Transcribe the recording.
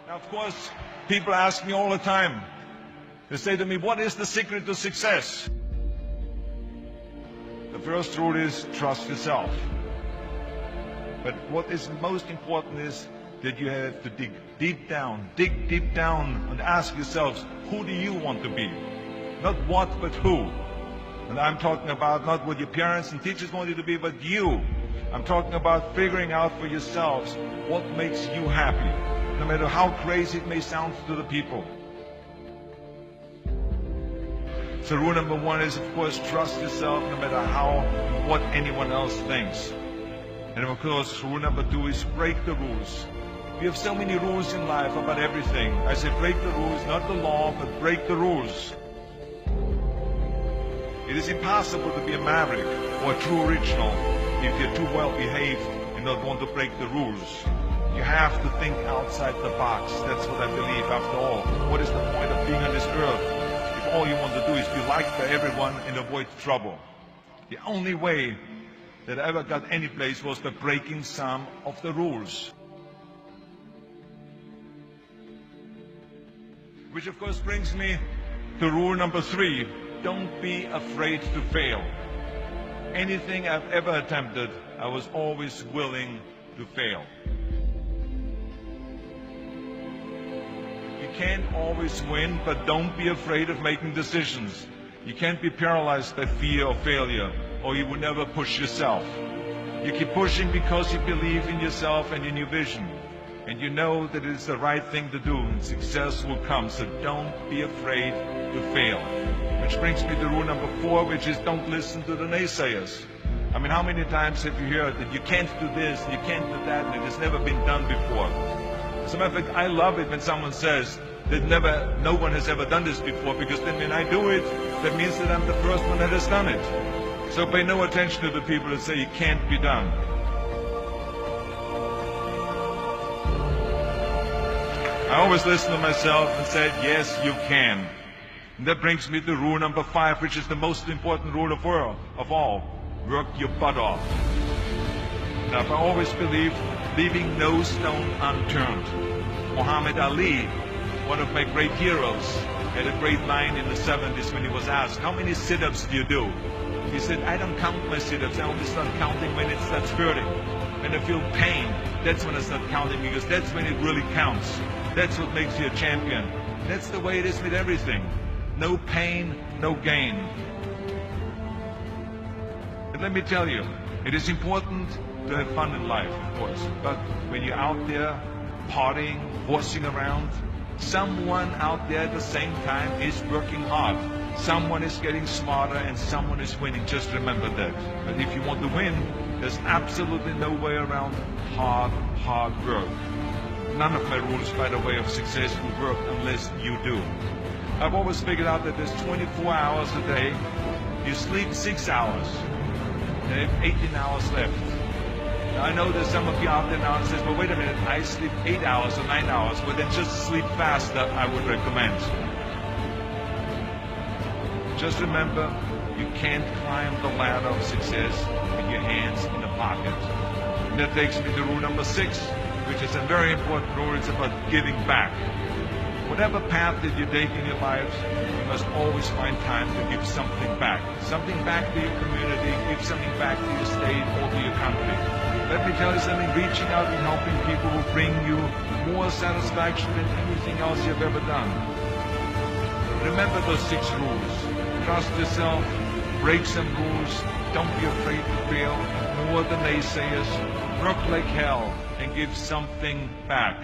Now, of course, people ask me all the time. They say to me, what is the secret to success? The first rule is trust yourself. But what is most important is that you have to dig deep down and ask yourselves, who do you want to be? Not what, but who. And I'm talking about not what your parents and teachers want you to be, but you. I'm talking about figuring out for yourselves what makes you happy, no matter how crazy it may sound to the people. So rule number one is, of course, trust yourself no matter what anyone else thinks. And of course, rule number two is break the rules. We have so many rules in life about everything. I say break the rules, not the law, but break the rules. It is impossible to be a maverick or a true original if you're too well behaved and don't want to break the rules. You have to think outside the box. That's what I believe after all. What is the point of being on this earth if all you want to do is be liked by everyone and avoid trouble? The only way that I ever got any place was by breaking some of the rules. Which of course brings me to rule number three. Don't be afraid to fail. Anything I've ever attempted, I was always willing to fail. You can't always win, but don't be afraid of making decisions. You can't be paralyzed by fear of failure, or you will never push yourself. You keep pushing because you believe in yourself and in your vision. And you know that it is the right thing to do, and success will come. So don't be afraid to fail. Which brings me to rule number four, which is don't listen to the naysayers. I mean, how many times have you heard that you can't do this, you can't do that, and it has never been done before? As a matter of fact, I love it when someone says that no one has ever done this before, because then when I do it, that means that I'm the first one that has done it. So pay no attention to the people that say it can't be done. I always listen to myself and said, yes, you can. And that brings me to rule number five, which is the most important rule of all. Work your butt off. Now, I always believed leaving no stone unturned. Muhammad Ali, one of my great heroes, had a great line in the 70s when he was asked, how many sit-ups do you do? He said, I don't count my sit-ups. I only start counting when it starts hurting. When I feel pain, that's when I start counting, because that's when it really counts. That's what makes you a champion. That's the way it is with everything. No pain, no gain. And let me tell you, it is important to have fun in life, of course. But when you're out there partying, horsing around, someone out there at the same time is working hard. Someone is getting smarter and someone is winning. Just remember that. But if you want to win, there's absolutely no way around hard work. None of my rules, by the way, of success will work unless you do. I've always figured out that there's 24 hours a day. You sleep 6 hours, and you have 18 hours left. Now, I know there's some of you out there now that says, well, wait a minute, I sleep 8 hours or 9 hours. Well, then just sleep faster, I would recommend. Just remember, you can't climb the ladder of success with your hands in the pocket. And that takes me to rule number 6, which is a very important rule. It's about giving back. Whatever path that you take in your lives, you must always find time to give something back. Something back to your community, give something back to your state or to your country. Let me tell you something, reaching out and helping people will bring you more satisfaction than anything else you've ever done. Remember those 6 rules. Trust yourself, break some rules, don't be afraid to fail, ignore the naysayers, work like hell, and give something back.